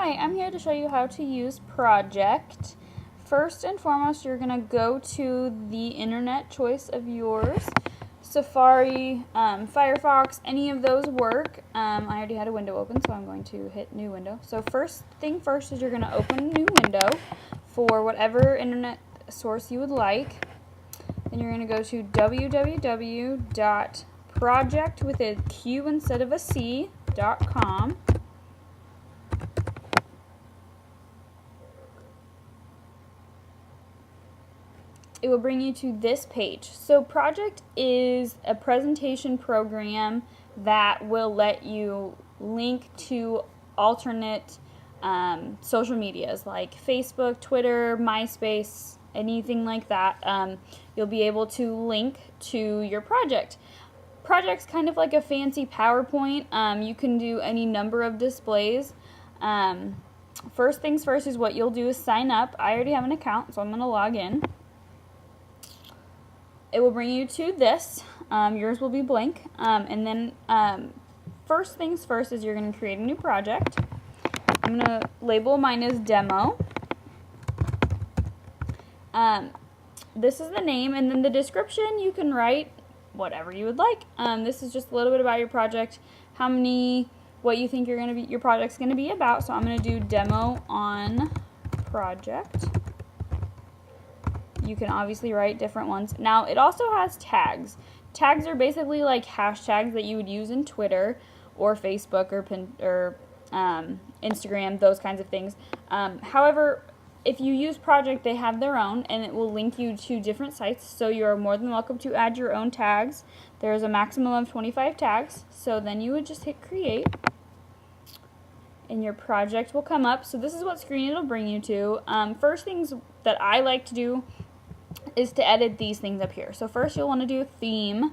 Hi, I'm here to show you how to use Projeqt. First and foremost, you're going to go to the internet choice of yours. Safari, Firefox, any of those work. I already had a window open, so I'm going to hit new window. So first thing first is you're going to open a new window for whatever internet source you would like. Then you're going to go to www.projeqt with a Q instead of a C.com. It will bring you to this page. So Projeqt is a presentation program that will let you link to alternate social medias like Facebook, Twitter, MySpace, anything like that. You'll be able to link to your project. Projeqt's kind of like a fancy PowerPoint. You can do any number of displays. First things first is what you'll do is sign up. I already have an account, so I'm going to log in. It will bring you to this. Yours will be blank. And then first things first is you're going to create a new project. I'm going to label mine as demo. This is the name, and then the description you can write whatever you would like. This is just a little bit about your project, what you think your project's going to be about. So I'm going to do demo on Projeqt. You can obviously write different ones. Now, it also has tags. Tags are basically like hashtags that you would use in Twitter or Facebook or Instagram, those kinds of things. However, if you use Projeqt, they have their own, and it will link you to different sites, so you are more than welcome to add your own tags. There is a maximum of 25 tags, so then you would just hit create, and your project will come up. So this is what screen it'll bring you to. First things that I like to do is to edit these things up here. So first you'll want to do a theme.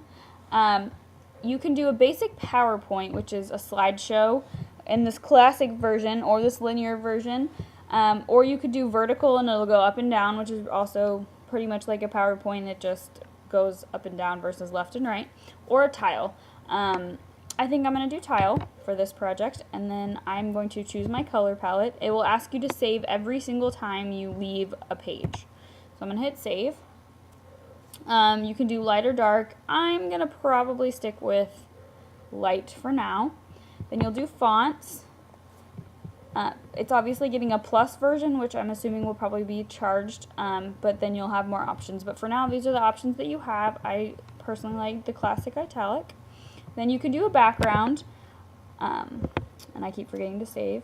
You can do a basic PowerPoint, which is a slideshow in this classic version or this linear version, or you could do vertical and it'll go up and down, which is also pretty much like a PowerPoint. It just goes up and down versus left and right, or a tile. I think I'm going to do tile for this project, and then I'm going to choose my color palette. It will ask you to save every single time you leave a page. So I'm going to hit save. You can do light or dark. I'm going to probably stick with light for now. Then you'll do fonts. It's obviously getting a plus version, which I'm assuming will probably be charged, but then you'll have more options. But for now, these are the options that you have. I personally like the classic italic. Then you can do a background, and I keep forgetting to save.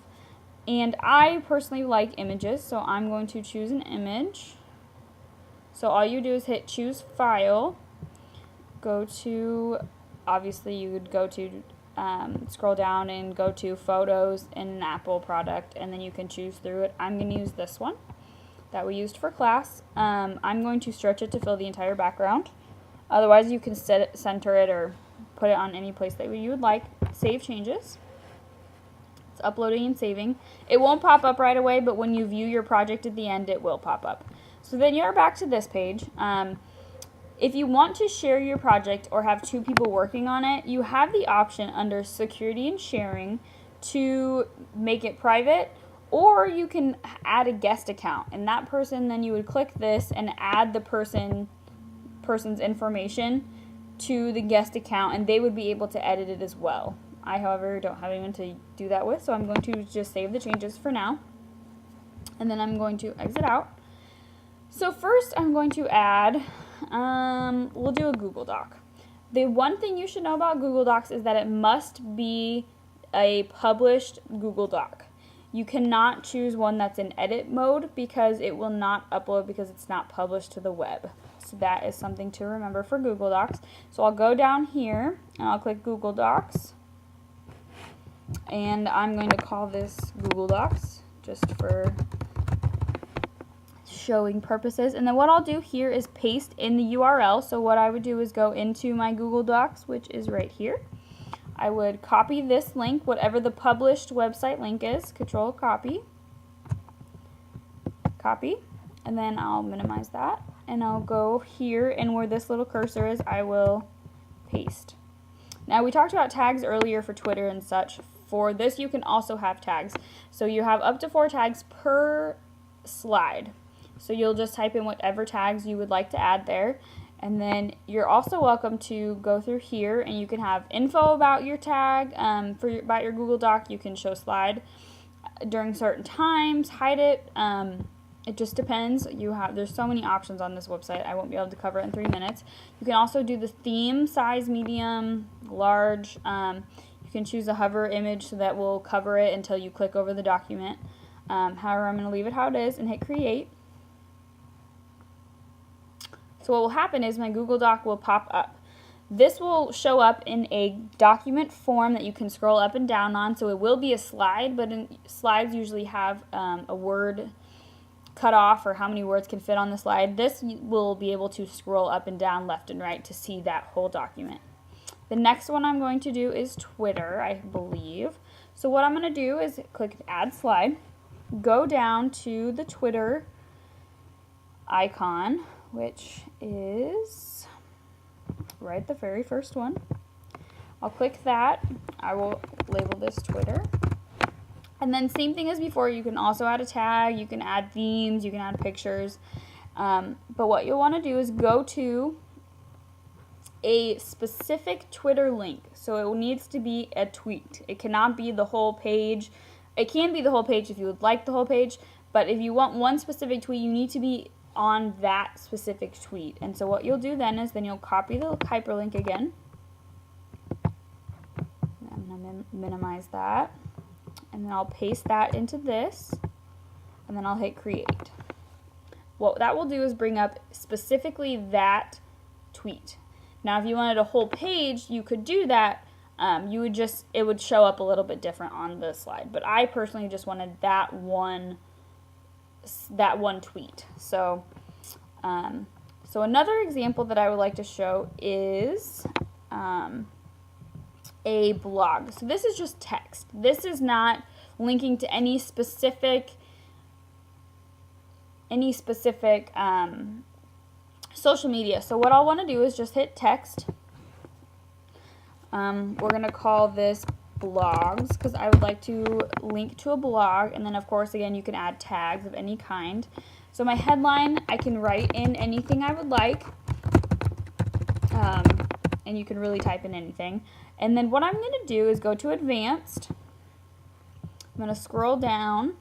And I personally like images, so I'm going to choose an image. So all you do is hit choose file, go to, obviously you would go to, scroll down and go to photos in an Apple product, and then you can choose through it. I'm going to use this one that we used for class. I'm going to stretch it to fill the entire background. Otherwise you can center it or put it on any place that you would like. Save changes. It's uploading and saving. It won't pop up right away, but when you view your project at the end, it will pop up. So then you're back to this page. If you want to share your project or have two people working on it, you have the option under security and sharing to make it private, or you can add a guest account, and that person, then you would click this and add the person's information to the guest account, and they would be able to edit it as well. I, however, don't have anyone to do that with, so I'm going to just save the changes for now, and then I'm going to exit out. So first I'm going to add, we'll do a Google Doc. The one thing you should know about Google Docs is that it must be a published Google Doc. You cannot choose one that's in edit mode because it will not upload because it's not published to the web. So that is something to remember for Google Docs. So I'll go down here and I'll click Google Docs. And I'm going to call this Google Docs just for showing purposes. And then what I'll do here is paste in the URL. So what I would do is go into my Google Docs, which is right here. I would copy this link, whatever the published website link is, Control copy, and then I'll minimize that, and I'll go here, and where this little cursor is, I will paste. Now we talked about tags earlier for Twitter and such. For this, you can also have tags. So you have up to 4 tags per slide. So you'll just type in whatever tags you would like to add there. And then you're also welcome to go through here and you can have info about your tag, about your Google Doc. You can show slide during certain times, hide it. It just depends. There's so many options on this website. I won't be able to cover it in 3 minutes. You can also do the theme, size, medium, large. You can choose a hover image so that will cover it until you click over the document. However, I'm going to leave it how it is and hit create. So what will happen is my Google Doc will pop up. This will show up in a document form that you can scroll up and down on. So it will be a slide, but slides usually have a word cut off or how many words can fit on the slide. This will be able to scroll up and down, left and right to see that whole document. The next one I'm going to do is Twitter, I believe. So what I'm going to do is click Add Slide, go down to the Twitter icon, which is right the very first one. I'll click that. I will label this Twitter. And then same thing as before, you can also add a tag, you can add themes, you can add pictures. But what you'll want to do is go to a specific Twitter link. So it needs to be a tweet. It cannot be the whole page. It can be the whole page if you would like the whole page, but if you want one specific tweet, you need to be on that specific tweet. And so what you'll do then is you'll copy the hyperlink again. I'm going to minimize that. And then I'll paste that into this. And then I'll hit create. What that will do is bring up specifically that tweet. Now if you wanted a whole page, you could do that. It would show up a little bit different on the slide. But I personally just wanted that one tweet. So another example that I would like to show is a blog. So this is just text. This is not linking to any specific social media. So what I'll want to do is just hit text. We're going to call this blogs because I would like to link to a blog, and then of course again you can add tags of any kind. So my headline, I can write in anything I would like, and you can really type in anything. And then what I'm going to do is go to advanced. I'm going to scroll down,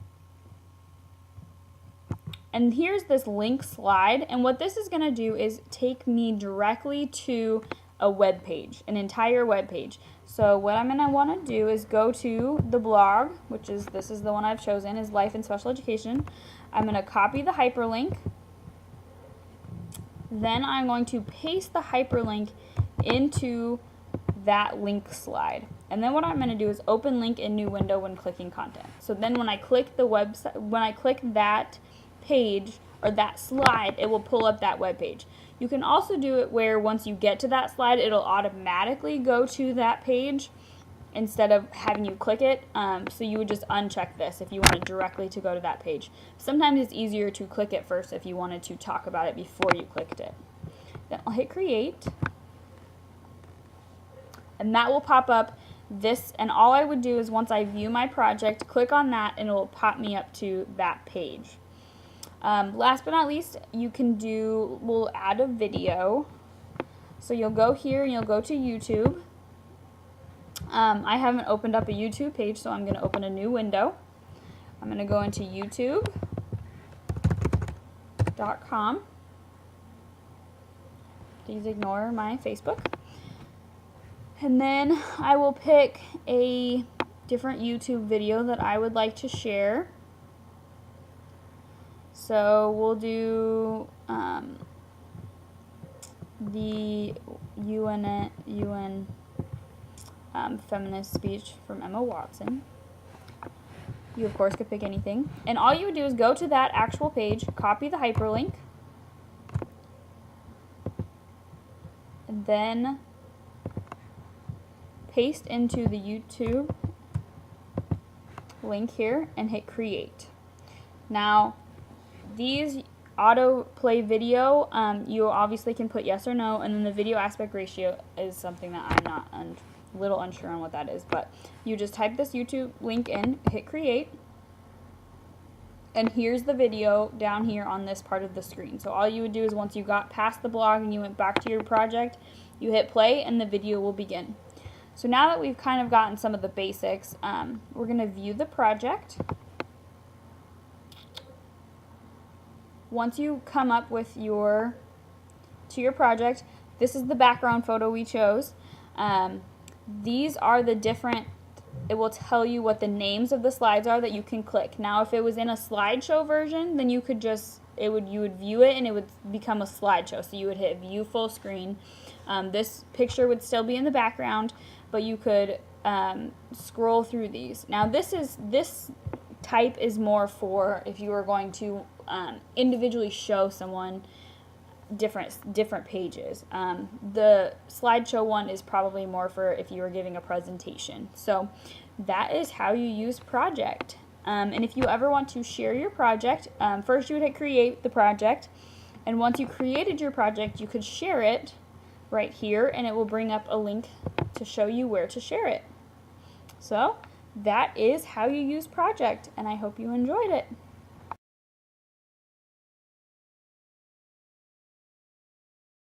and here's this link slide, and what this is going to do is take me directly to a web page, an entire web page. So what I'm going to want to do is go to the blog, this is the one I've chosen, is Life in Special Education. I'm going to copy the hyperlink. Then I'm going to paste the hyperlink into that link slide. And then what I'm going to do is open link in new window when clicking content. So then when I click the website, when I click that page or that slide, it will pull up that web page. You can also do it where once you get to that slide, it'll automatically go to that page instead of having you click it. So you would just uncheck this if you wanted directly to go to that page. Sometimes it's easier to click it first if you wanted to talk about it before you clicked it. Then I'll hit create. And that will pop up this, and all I would do is once I view my project, click on that and it will pop me up to that page. Last but not least, we'll add a video. So you'll go here and you'll go to YouTube. I haven't opened up a YouTube page, so I'm going to open a new window. I'm going to go into youtube.com. Please ignore my Facebook. And then I will pick a different YouTube video that I would like to share. So we'll do the UN feminist speech from Emma Watson. You of course could pick anything. And all you would do is go to that actual page, copy the hyperlink, and then paste into the YouTube link here and hit create. Now these autoplay video, you obviously can put yes or no, and then the video aspect ratio is something that I'm not a little unsure on what that is, but you just type this YouTube link in, hit create, and here's the video down here on this part of the screen. So all you would do is once you got past the blog and you went back to your project, you hit play and the video will begin. So now that we've kind of gotten some of the basics, we're going to view the project. Once you come up with your project, this is the background photo we chose. These are the different, it will tell you what the names of the slides are that you can click. Now if it was in a slideshow version, then you could just, you would view it and it would become a slideshow. So you would hit view full screen. This picture would still be in the background, but you could scroll through these. Now this type is more for if you are going to individually show someone different pages. The slideshow one is probably more for if you were giving a presentation. So that is how you use Projeqt. And if you ever want to share your project, first you would hit create the project, and once you created your project, you could share it right here, and it will bring up a link to show you where to share it. So that is how you use Projeqt, and I hope you enjoyed it.